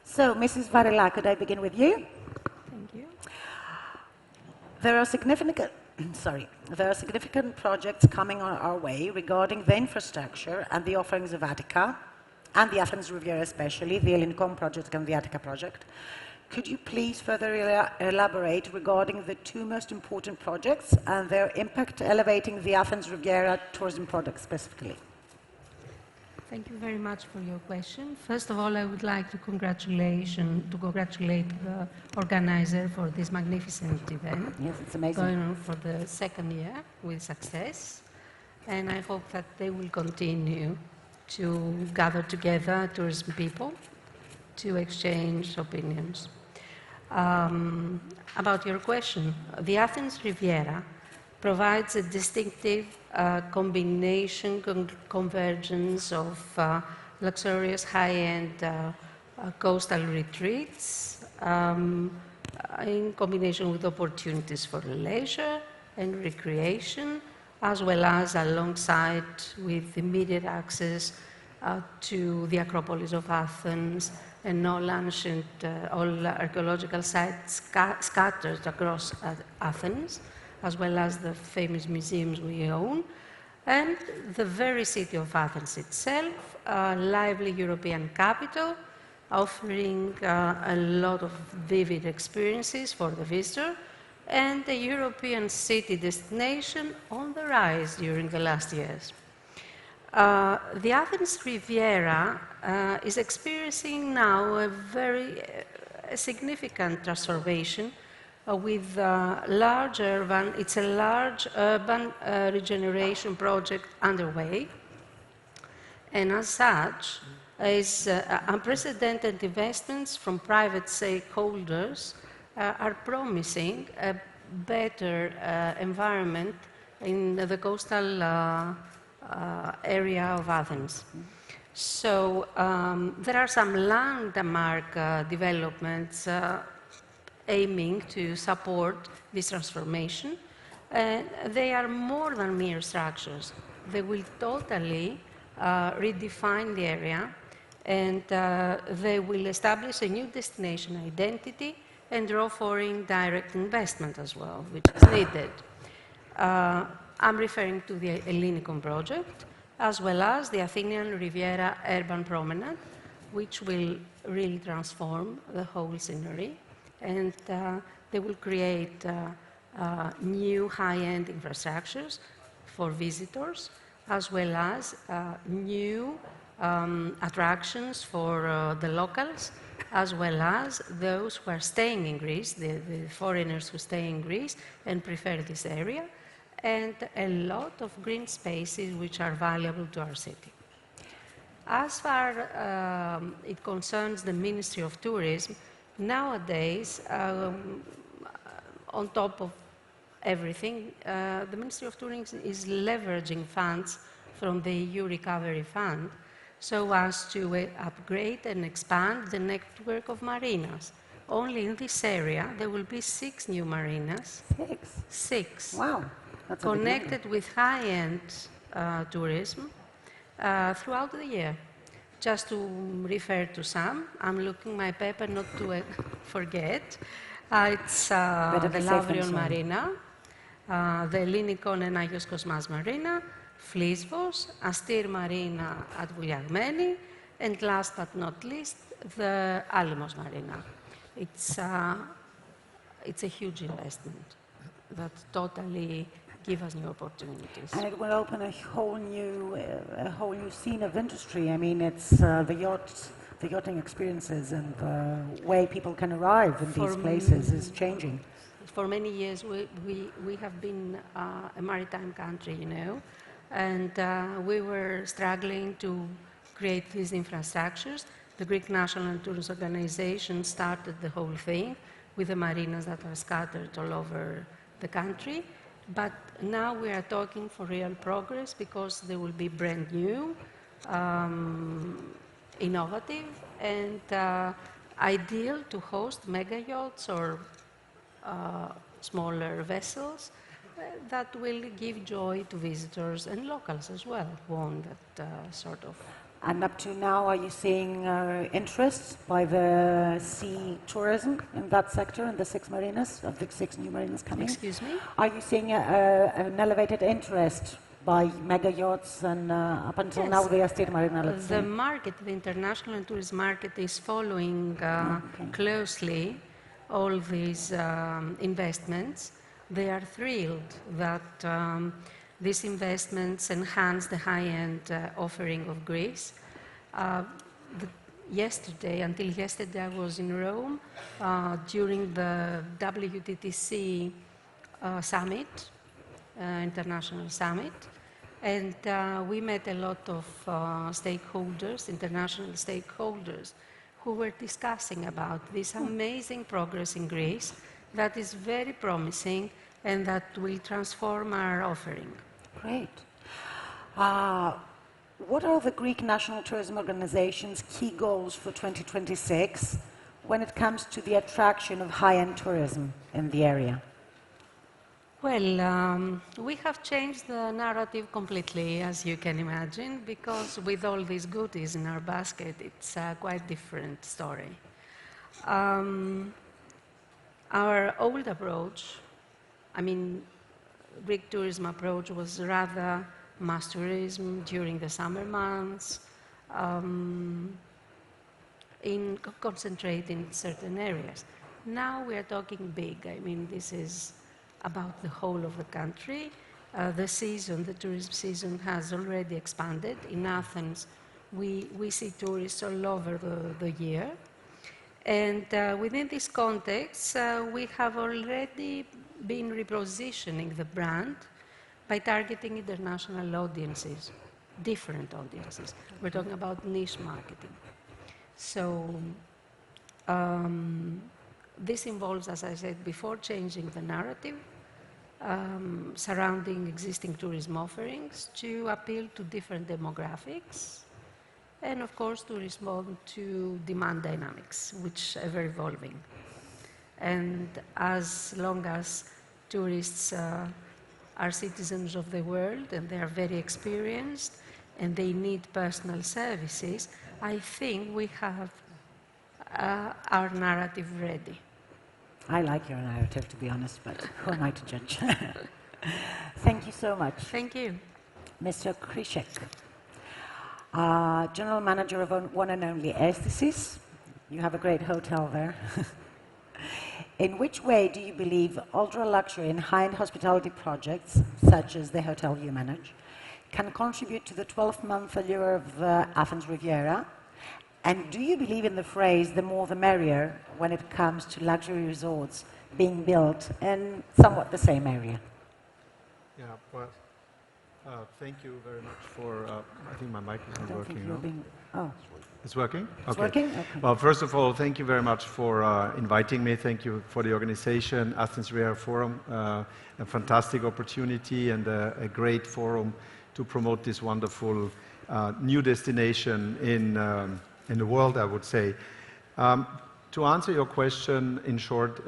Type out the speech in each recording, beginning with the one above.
So, Mrs. Varela, could I begin with you? Thank you. There are significant projects coming on our way regarding the infrastructure and the offerings of Attica, and the Athens Riviera especially, the Ellinikon project and the Attica project. Could you please further elaborate regarding the two most important projects and their impact elevating the Athens Riviera tourism product specifically? Thank you very much for your question. First of all, I would like to congratulate the organizer for this magnificent event. Yes, it's amazing. Going on for the second year with success. And I hope that they will continue to gather together tourism people to exchange opinions. About your question, the Athens Riviera provides a distinctive combination, convergence of luxurious high-end coastal retreats in combination with opportunities for leisure and recreation, as well as alongside with immediate access to the Acropolis of Athens and all ancient, all archaeological sites scattered across Athens, as well as the famous museums we own, and the very city of Athens itself, a lively European capital, offering a lot of vivid experiences for the visitor, and a European city destination on the rise during the last years. The Athens Riviera is experiencing now a very significant transformation with it's a large urban regeneration project underway, and as such, is unprecedented investments from private stakeholders are promising a better environment in the coastal area of Athens. So there are some landmark developments aiming to support this transformation. They are more than mere structures. They will totally redefine the area, and they will establish a new destination identity and draw foreign direct investment as well, which is needed. I'm referring to the Ellinikon project, as well as the Athenian Riviera Urban Promenade, which will really transform the whole scenery, and they will create new high-end infrastructures for visitors, as well as new attractions for the locals, as well as those who are staying in Greece, the foreigners who stay in Greece and prefer this area, and a lot of green spaces which are valuable to our city. As far it concerns the Ministry of Tourism, nowadays, on top of everything, the Ministry of Tourism is leveraging funds from the EU Recovery Fund so as to upgrade and expand the network of marinas. Only in this area, there will be 6 new marinas. 6? 6. Wow. That's connected with high-end tourism throughout the year. Just to refer to some, I'm looking my paper not to forget. It's the Lavrion Marina, the Ellinikon and Agios Kosmas Marina, Flisvos, Astir Marina at Vouliagmeni, and last but not least, the Alimos Marina. It's a huge investment that totally give us new opportunities. And it will open a whole new scene of industry. I mean, it's the yachting experiences and the way people can arrive in these places is changing. For many years, we have been a maritime country, you know, and we were struggling to create these infrastructures. The Greek National Tourism Organization started the whole thing with the marinas that are scattered all over the country. But now we are talking for real progress because they will be brand new, innovative, and ideal to host mega yachts or smaller vessels that will give joy to visitors and locals as well, who want that sort of. And up to now, are you seeing interest by the sea tourism in that sector, in the 6 marinas, of the 6 new marinas coming? Excuse me? Are you seeing an elevated interest by mega yachts and up until now the estate marina, let's say? The market, the international and tourism market, is following closely all these investments. They are thrilled that these investments enhance the high-end offering of Greece. Until yesterday, I was in Rome during the WTTC summit, international summit, and we met a lot of stakeholders, international stakeholders, who were discussing about this amazing progress in Greece that is very promising and that will transform our offering. Great. What are the Greek National Tourism Organization's key goals for 2026 when it comes to the attraction of high-end tourism in the area? Well, we have changed the narrative completely, as you can imagine, because with all these goodies in our basket, it's a quite different story. Our old approach, Greek tourism approach, was rather mass tourism during the summer months, concentrating in certain areas. Now we are talking big. This is about the whole of the country. The tourism season has already expanded. In Athens, we see tourists all over the year. And within this context, we have already been repositioning the brand by targeting international audiences, different audiences. We're talking about niche marketing. So this involves, as I said before, changing the narrative surrounding existing tourism offerings to appeal to different demographics, and of course to respond to demand dynamics, which are ever evolving. And as long as tourists are citizens of the world and they are very experienced and they need personal services, I think we have our narrative ready. I like your narrative, to be honest, but who am I to judge? Thank you so much. Thank you. Mr. Krischek, General Manager of One&Only Aesthesis. You have a great hotel there. In which way do you believe ultra-luxury and high-end hospitality projects, such as the hotel you manage, can contribute to the 12-month allure of Athens Riviera? And do you believe in the phrase, the more the merrier, when it comes to luxury resorts being built in somewhat the same area? Yeah, well, thank you very much for, I think my mic is not working. Oh. It's working? It's okay. Working? Okay. Well, first of all, thank you very much for inviting me. Thank you for the organization, Athens Riviera Forum, a fantastic opportunity and a great forum to promote this wonderful new destination in the world, I would say. To answer your question, in short,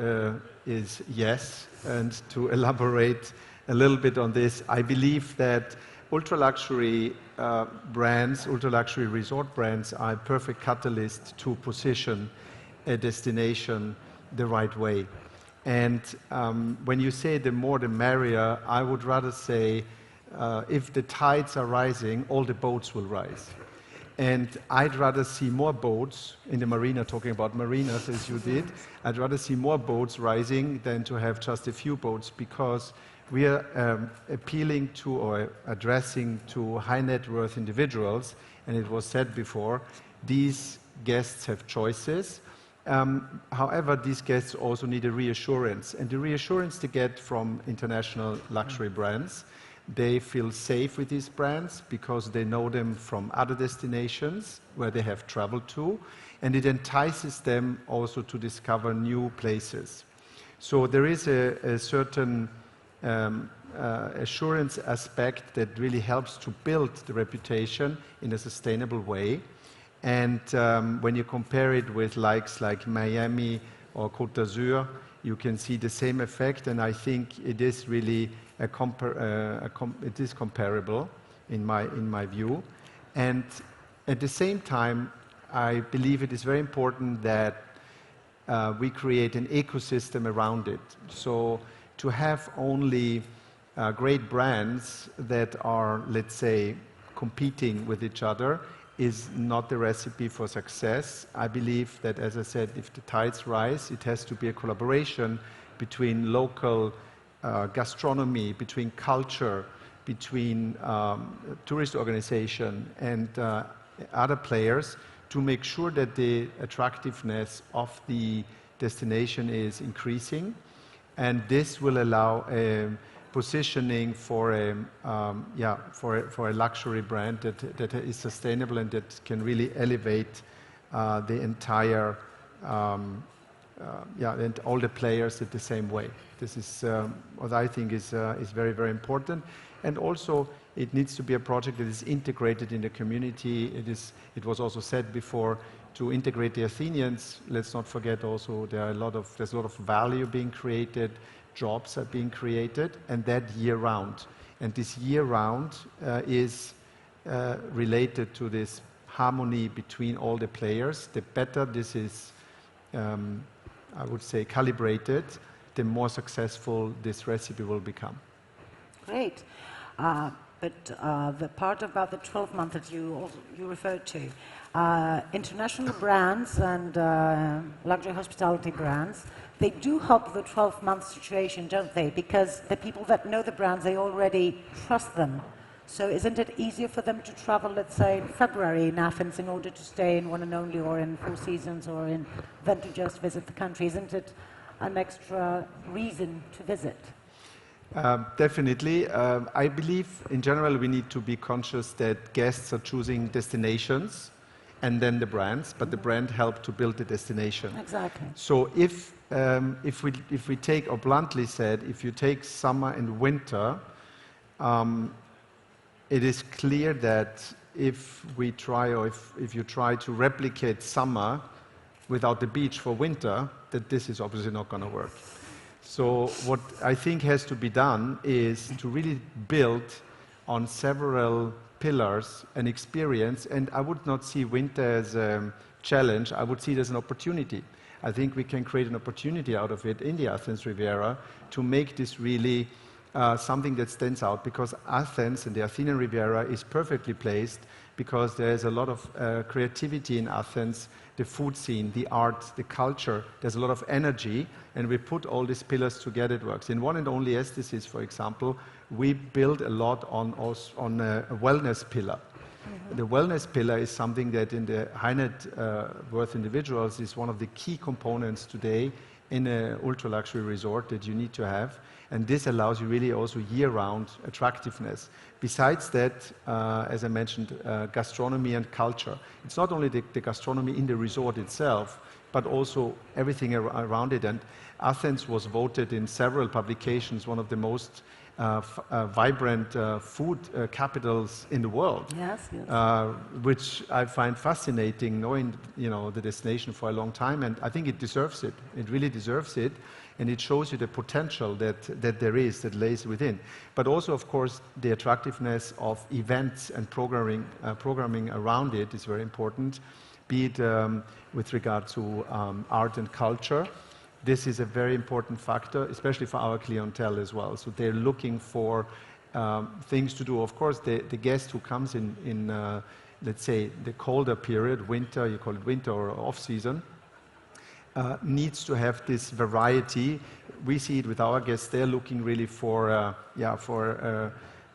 is yes. And to elaborate a little bit on this, I believe that ultra-luxury brands, ultra-luxury resort brands are a perfect catalyst to position a destination the right way. And when you say the more the merrier, I would rather say if the tides are rising, all the boats will rise. And I'd rather see more boats in the marina, talking about marinas as you did, I'd rather see more boats rising than to have just a few boats, because we are appealing to or addressing to high net worth individuals, and it was said before, these guests have choices. However, these guests also need a reassurance, and the reassurance they get from international luxury brands. They feel safe with these brands because they know them from other destinations where they have traveled to, and it entices them also to discover new places. So there is a certain assurance aspect that really helps to build the reputation in a sustainable way. And when you compare it with likes like Miami or Côte d'Azur, you can see the same effect, and I think it is really it is comparable in my view. And at the same time, I believe it is very important that we create an ecosystem around it. So to have only great brands that are, let's say, competing with each other is not the recipe for success. I believe that, as I said, if the tides rise, it has to be a collaboration between local gastronomy, between culture, between tourist organization and other players to make sure that the attractiveness of the destination is increasing. And this will allow a positioning for a luxury brand that is sustainable and that can really elevate the entire, and all the players in the same way. This is what I think is very, very important. And also, it needs to be a project that is integrated in the community. It was also said before, to integrate the Athenians. Let's not forget also there's a lot of value being created, jobs are being created, and that year-round. And this year-round is related to this harmony between all the players. The better this is, I would say, calibrated, the more successful this recipe will become. Great. But the part about the 12-month that you referred to, international brands and luxury hospitality brands, they do help the 12-month situation, don't they? Because the people that know the brands, they already trust them. So isn't it easier for them to travel, let's say, in February in Athens in order to stay in One&Only or in Four Seasons or than to just visit the country? Isn't it an extra reason to visit? Definitely. I believe in general we need to be conscious that guests are choosing destinations and then the brands, but the brand help to build the destination. Exactly. So if we take, or bluntly said, if you take summer and winter, it is clear that if we try, or if you try to replicate summer without the beach for winter, that this is obviously not going to work. So what I think has to be done is to really build on several pillars an experience, and I would not see winter as a challenge, I would see it as an opportunity. I think we can create an opportunity out of it in the Athens Riviera to make this really something that stands out, because Athens and the Athenian Riviera is perfectly placed because there's a lot of creativity in Athens, the food scene, the art, the culture, there's a lot of energy, and we put all these pillars together, it works. In One&Only Aesthesis, for example, we build a lot on a wellness pillar. Mm-hmm. The wellness pillar is something that in the high net worth individuals is one of the key components today in an ultra-luxury resort that you need to have. And this allows you really also year-round attractiveness. Besides that, as I mentioned, gastronomy and culture. It's not only the gastronomy in the resort itself, but also everything around it. And Athens was voted in several publications one of the most vibrant food capitals in the world. Yes, yes. Which I find fascinating, knowing the destination for a long time, and I think it deserves it. It really deserves it, and it shows you the potential that there is, that lays within. But also, of course, the attractiveness of events and programming around it is very important, be it with regard to art and culture. This is a very important factor, especially for our clientele as well. So they're looking for things to do. Of course, the guest who comes in let's say, the colder period, winter, you call it winter or off-season, needs to have this variety. We see it with our guests. They're looking really for a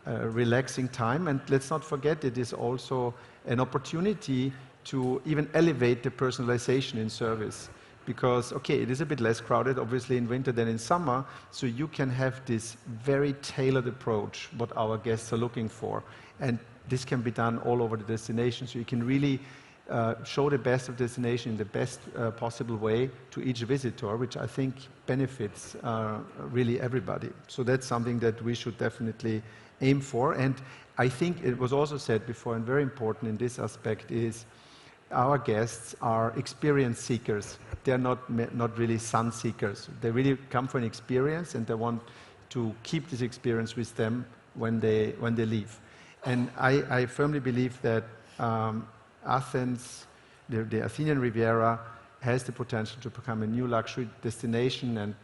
relaxing time. And let's not forget, it is also an opportunity to even elevate the personalization in service. Because, okay, it is a bit less crowded, obviously, in winter than in summer, so you can have this very tailored approach, what our guests are looking for. And this can be done all over the destination, so you can really show the best of the destination in the best possible way to each visitor, which I think benefits really everybody. So that's something that we should definitely aim for. And I think it was also said before, and very important in this aspect, is our guests are experience seekers. They're not really sun seekers. They really come for an experience, and they want to keep this experience with them when they leave. And I firmly believe that Athens, the Athenian Riviera, has the potential to become a new luxury destination, and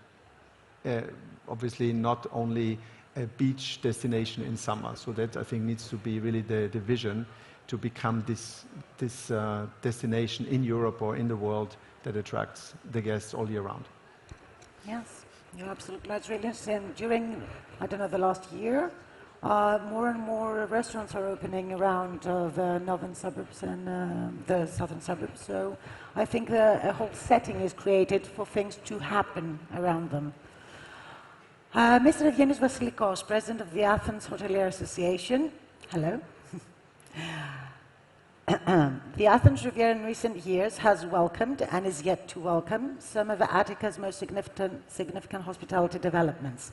obviously not only a beach destination in summer. So that, I think, needs to be really the vision, to become this destination in Europe or in the world that attracts the guests all year round. Yes, you're absolutely right. It's really interesting. During, I don't know, the last year, more and more restaurants are opening around the northern suburbs and the southern suburbs. So I think a whole setting is created for things to happen around them. Mr. Evgenios Vasilikos, President of the Athens Hotelier Association. Hello. The Athens Riviera in recent years has welcomed and is yet to welcome some of Attica's most significant hospitality developments.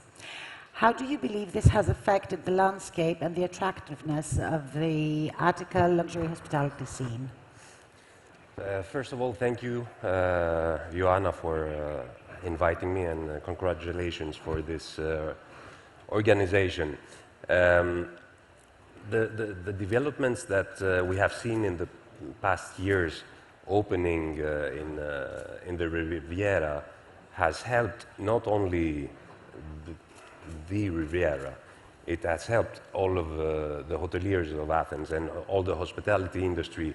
How do you believe this has affected the landscape and the attractiveness of the Attica luxury hospitality scene? First of all, thank you, Joanna, for inviting me, and congratulations for this organization. The developments that we have seen in the past years opening in the Riviera has helped not only the Riviera, it has helped all of the hoteliers of Athens and all the hospitality industry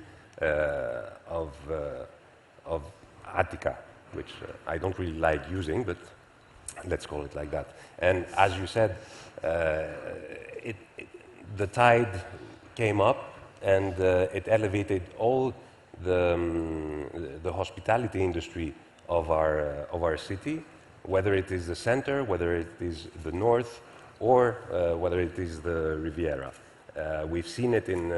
of Attica, which I don't really like using, but let's call it like that. And as you said, the tide came up, and it elevated all the hospitality industry of our city, whether it is the center, whether it is the north, or whether it is the Riviera. We've seen it in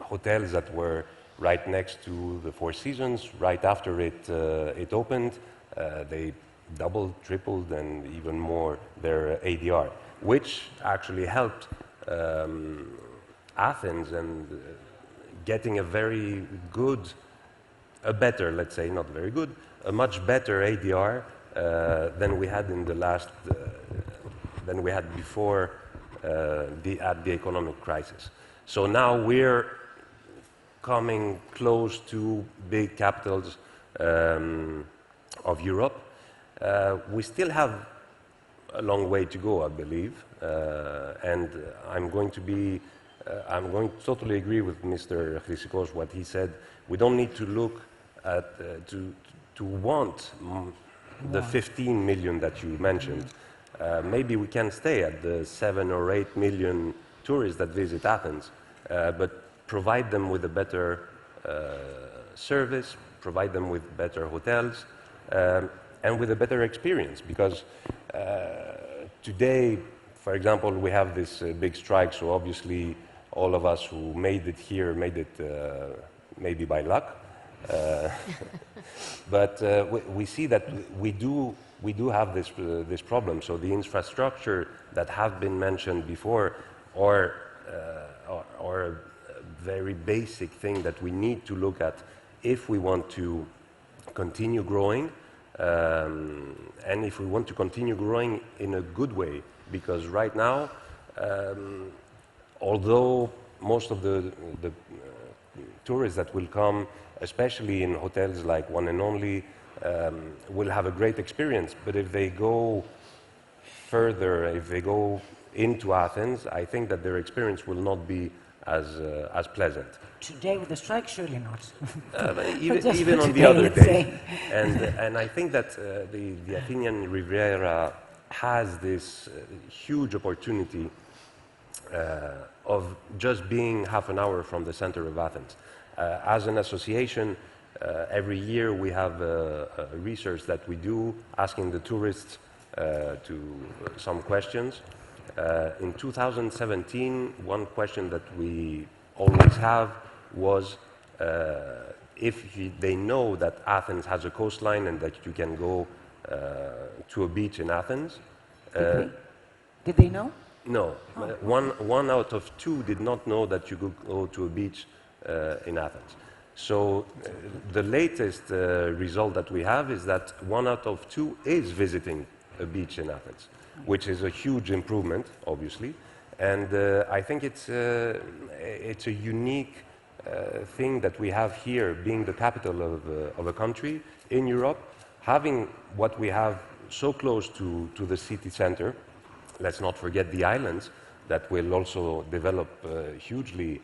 hotels that were right next to the Four Seasons. Right after it opened, they doubled, tripled, and even more their ADR, which actually helped Athens and getting a very good, a better, let's say, not very good, a much better ADR than we had in the last, than we had before at the economic crisis. So now we're coming close to big capitals of Europe. We still have a long way to go, I believe, and I'm going to totally agree with Mr. Krischek, what he said. We don't need to look at to want the 15 million that you mentioned. Maybe we can stay at the 7 or 8 million tourists that visit Athens, but provide them with a better service, provide them with better hotels, and with a better experience. Because today, for example, we have this big strike, so obviously all of us who made it here made it maybe by luck. But we see that we do have this problem. So the infrastructure that have been mentioned before, or a very basic thing that we need to look at if we want to continue growing, and if we want to continue growing in a good way. Because right now, although most of the tourists that will come, especially in hotels like One&Only, will have a great experience. But if they go further, if they go into Athens, I think that their experience will not be as pleasant. Today with the strike, surely not. Even on the other days. And I think that the Athenian Riviera has this huge opportunity of just being half an hour from the center of Athens. As an association, every year we have a research that we do asking the tourists some questions. In 2017, one question that we always have was if they know that Athens has a coastline and that you can go to a beach in Athens. Did they know? No. Oh. One out of two did not know that you could go to a beach in Athens. So the latest result that we have is that 1 out of 2 is visiting a beach in Athens. which is a huge improvement, obviously. And I think it's a unique thing that we have here, being the capital of a country in Europe, having what we have so close to the city center. Let's not forget the islands that will also develop hugely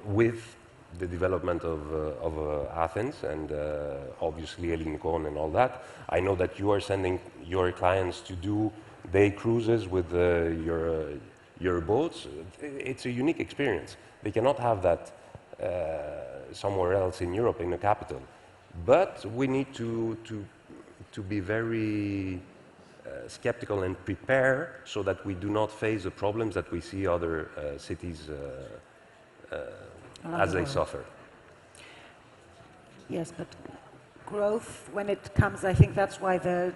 with the development of Athens and obviously Ellinikon and all that. I know that you are sending your clients to do day cruises with your boats. It's a unique experience. They cannot have that somewhere else in Europe, in the capital. But we need to be very skeptical and prepare so that we do not face the problems that we see other cities as they suffer. Yes, but growth, when it comes, I think that's why the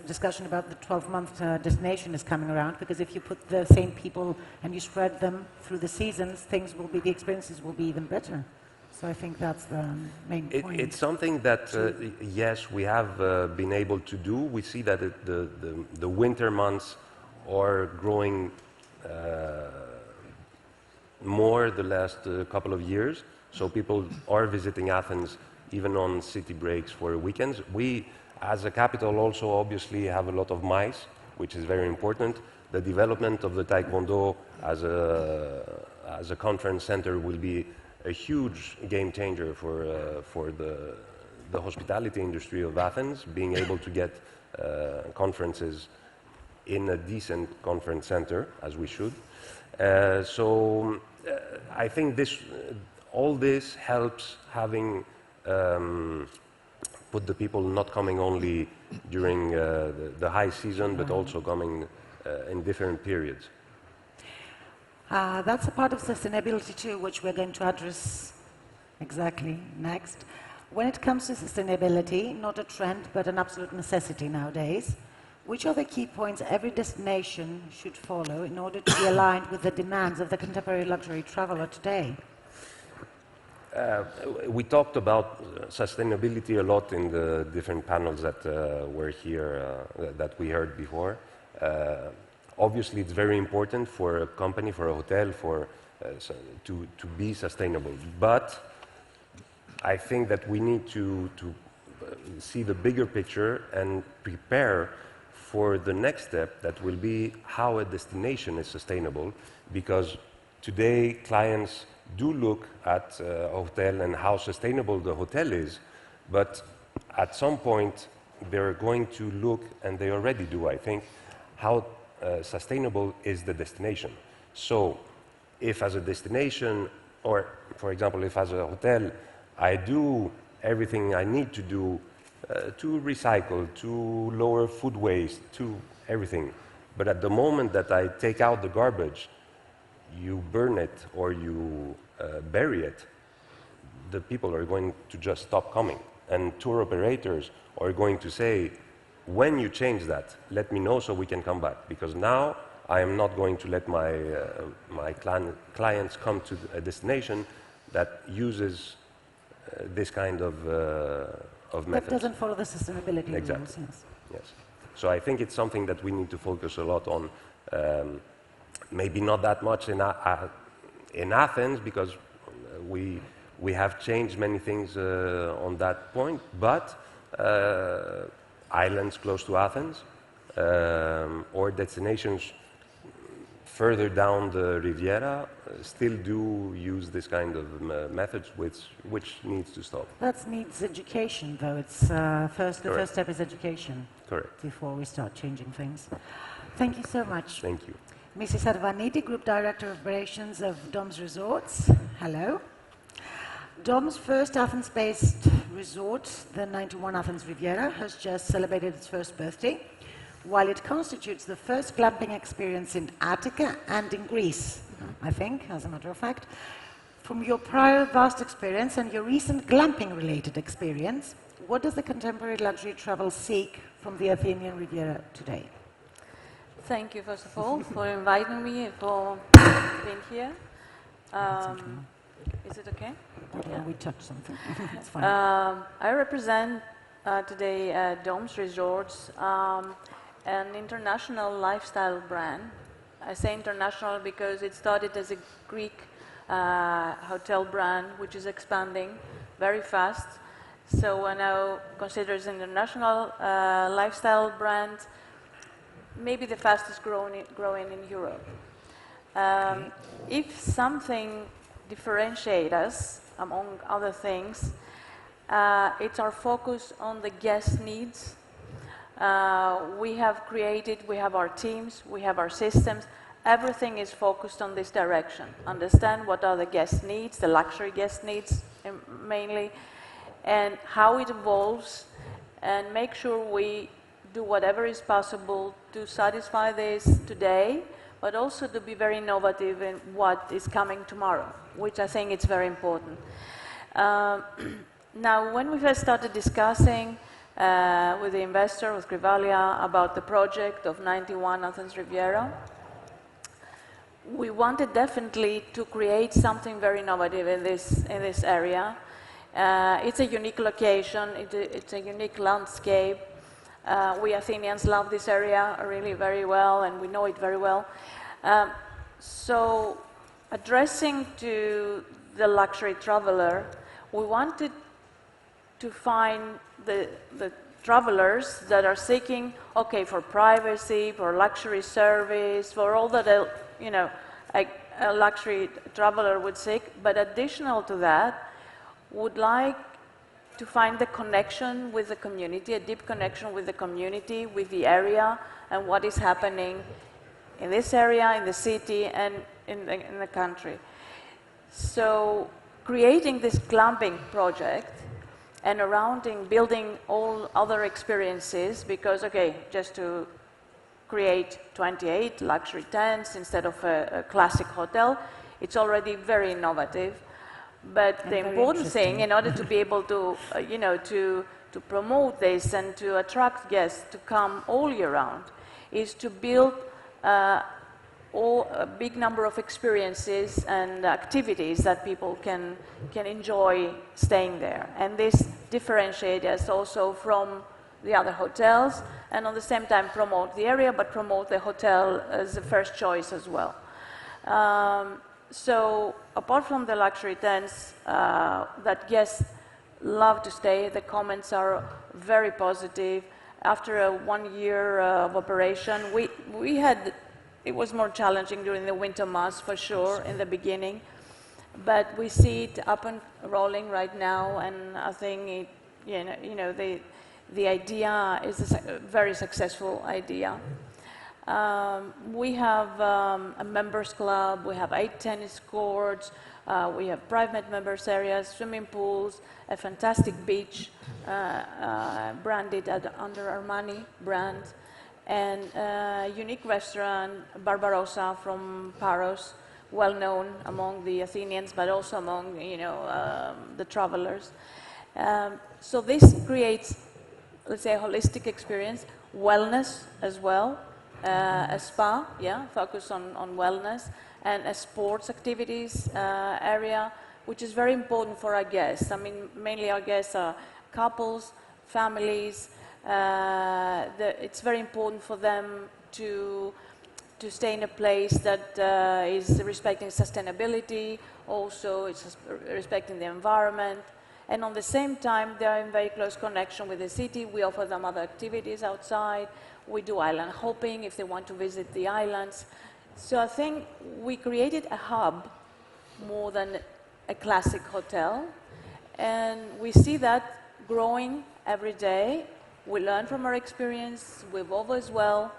discussion about the 12-month destination is coming around, because if you put the same people and you spread them through the seasons, the experiences will be even better. So I think that's the main point. It's something that, yes, we have been able to do. We see that the winter months are growing more the last couple of years. So people are visiting Athens even on city breaks for weekends. We, as a capital, also obviously have a lot of MICE, which is very important. The development of the Taekwondo as a conference center will be a huge game changer for the hospitality industry of Athens, being able to get conferences in a decent conference center, as we should. So I think all this helps having put the people not coming only during the high season, but also coming in different periods. That's a part of sustainability too, which we're going to address exactly next. When it comes to sustainability, not a trend, but an absolute necessity nowadays, which are the key points every destination should follow in order to be aligned with the demands of the contemporary luxury traveler today? We talked about sustainability a lot in the different panels that were here, that we heard before. Obviously, it's very important for a company, for a hotel, to be sustainable. But I think that we need to see the bigger picture and prepare for the next step, that will be how a destination is sustainable. Because today, clients do look at a hotel and how sustainable the hotel is, but at some point they're going to look, and they already do, I think, how sustainable is the destination. So if as a destination, or for example, if as a hotel, I do everything I need to do to recycle, to lower food waste, to everything, but at the moment that I take out the garbage, you burn it or you bury it, the people are going to just stop coming. And tour operators are going to say, when you change that, let me know so we can come back. Because now I am not going to let my clients come to a destination that uses this kind of method. That doesn't follow the sustainability exactly. rules, yes. Yes. So I think it's something that we need to focus a lot on. Maybe not that much in Athens, because we have changed many things on that point, but islands close to Athens or destinations further down the Riviera still do use this kind of methods, which needs to stop. That needs education, though. It's the first step is education. Correct. Before we start changing things. Thank you so much. Thank you. Mrs. Arvaniti, Group Director of Operations of DOMS Resorts. Hello. DOMS' first Athens-based resort, the 91 Athens Riviera, has just celebrated its first birthday, while it constitutes the first glamping experience in Attica and in Greece, I think, as a matter of fact. From your prior vast experience and your recent glamping-related experience, what does the contemporary luxury travel seek from the Athenian Riviera today? Thank you, first of all, for inviting me and for being here. Is it okay? Yeah, we touched something. It's fine. I represent today DOMS Resorts, an international lifestyle brand. I say international because it started as a Greek hotel brand, which is expanding very fast. So we're now considered an international lifestyle brand, maybe the fastest growing in Europe. If something differentiates us, among other things, it's our focus on the guest needs. We have our teams, we have our systems. Everything is focused on this direction. Understand what are the guest needs, the luxury guest needs mainly, and how it evolves, and make sure we do whatever is possible to satisfy this today, but also to be very innovative in what is coming tomorrow, which I think is very important. Now, when we first started discussing with the investor, with Krivalia, about the project of 91 Athens Riviera, we wanted definitely to create something very innovative in this area. It's a unique location, it's a unique landscape. We Athenians love this area really very well, and we know it very well. So, addressing to the luxury traveler, we wanted to find the travelers that are seeking, okay, for privacy, for luxury service, for all that a luxury traveler would seek, but additional to that, would like to find the connection with the community, a deep connection with the community, with the area, and what is happening in this area, in the city, and in the country. So, creating this glamping project and building all other experiences, because, okay, just to create 28 luxury tents instead of a classic hotel, it's already very innovative. But the important thing, in order to be able to, to promote this and to attract guests to come all year round, is to build a big number of experiences and activities that people can enjoy staying there. And this differentiates us also from the other hotels, and at the same time promote the area, but promote the hotel as the first choice as well. So, apart from the luxury tents that guests love to stay, the comments are very positive. After 1 year of operation, it was more challenging during the winter months for sure in the beginning, but we see it up and rolling right now, and I think the idea is a very successful idea. We have a members club, we have 8 tennis courts, we have private members areas, swimming pools, a fantastic beach branded under Armani brand, and a unique restaurant, Barbarossa from Paros, well known among the Athenians, but also among the travelers. So this creates, let's say, a holistic experience, wellness as well. A spa, focus on wellness, and a sports activities area, which is very important for our guests. I mean, mainly our guests are couples, families. It's very important for them to stay in a place that is respecting sustainability, also it's respecting the environment. And on the same time, they are in very close connection with the city. We offer them other activities outside. We do island hopping if they want to visit the islands. So I think we created a hub more than a classic hotel. And we see that growing every day. We learn from our experience, we evolve as well,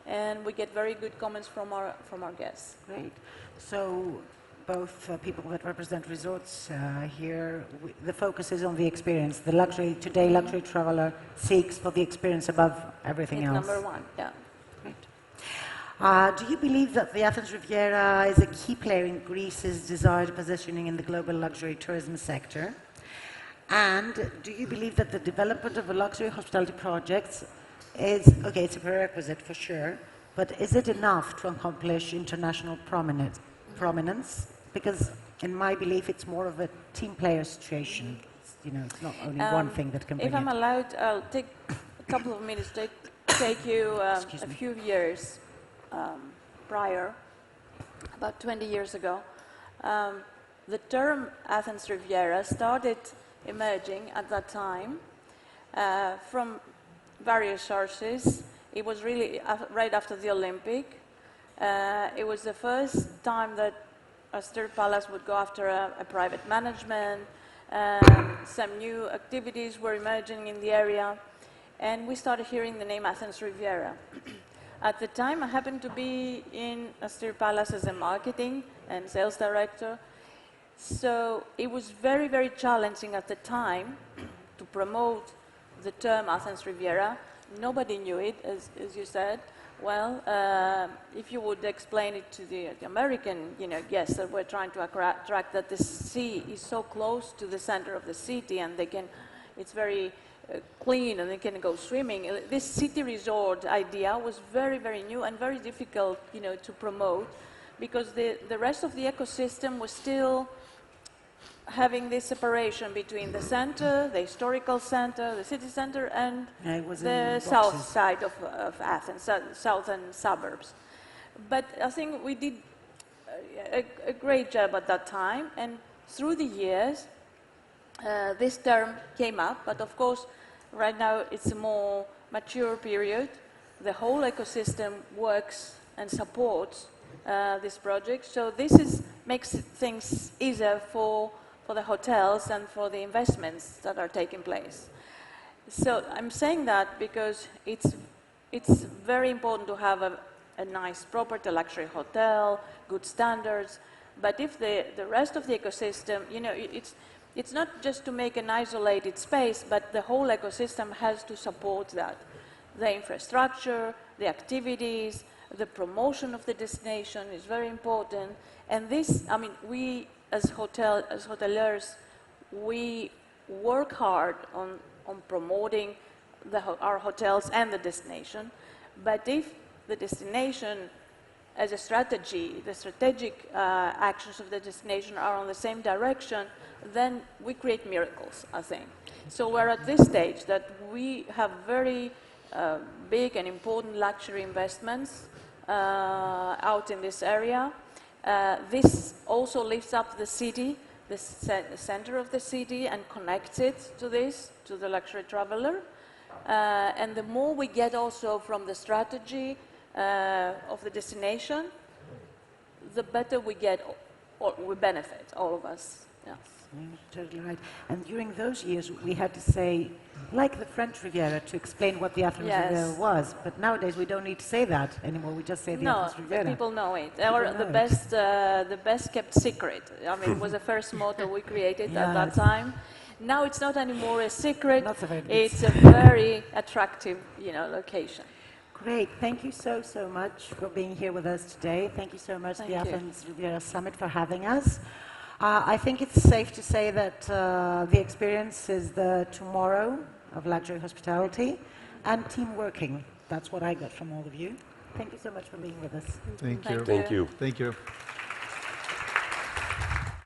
and we get very good comments from our guests. Great. So both people that represent resorts here, the focus is on the experience. The luxury traveler seeks for the experience above everything else. Number one, yeah. Great. Do you believe that the Athens Riviera is a key player in Greece's desired positioning in the global luxury tourism sector? And do you believe that the development of a luxury hospitality project is, okay, it's a prerequisite for sure, but is it enough to accomplish international prominence? Because in my belief, it's more of a team player situation. It's not only one thing that can bring If I'm allowed, I'll take a couple of minutes to take you a few years prior, about 20 years ago. The term Athens Riviera started emerging at that time from various sources. It was really right after the Olympic. It was the first time that a state palace would go after a private management. Some new activities were emerging in the area, and we started hearing the name Athens Riviera. At the time, I happened to be in a state palace as a marketing and sales director, so it was very, very challenging at the time to promote the term Athens Riviera. Nobody knew it, as you said. Well, if you would explain it to the American, guests that we're trying to attract, that the sea is so close to the center of the city, and it's very clean, and they can go swimming. This city resort idea was very, very new and very difficult, to promote, because the rest of the ecosystem was still having this separation between the center, the historical center, the city center, and the south side of Athens, southern suburbs. But I think we did a great job at that time, and through the years, this term came up, but of course, right now it's a more mature period. The whole ecosystem works and supports this project, so this makes things easier for the hotels and for the investments that are taking place. So I'm saying that because it's very important to have a nice property, luxury hotel, good standards, but if the rest of the ecosystem, it's not just to make an isolated space, but the whole ecosystem has to support that. The infrastructure, the activities, the promotion of the destination is very important. And this, we as hoteliers, we work hard on promoting our hotels and the destination. But if the destination as a strategy, the strategic actions of the destination are on the same direction, then we create miracles, I think. So we're at this stage that we have very big and important luxury investments out in this area. This also lifts up the city, the center of the city, and connects it to the luxury traveler. And the more we get also from the strategy of the destination, the better we get, or we benefit, all of us. Yeah. Totally right. And during those years, we had to say, like the French Riviera, to explain what the Athens Riviera was. But nowadays, we don't need to say that anymore. We just say the Athens Riviera. No, people know it. Or the best kept secret. It was the first motto we created at that time. Now it's not anymore a secret. It's a very attractive, location. Great. Thank you so much for being here with us today. Thank you so much, the Athens Riviera Summit, for having us. I think it's safe to say that the experience is the tomorrow of luxury hospitality and team working. That's what I got from all of you. Thank you so much for being with us. Thank you. Thank you. Thank you.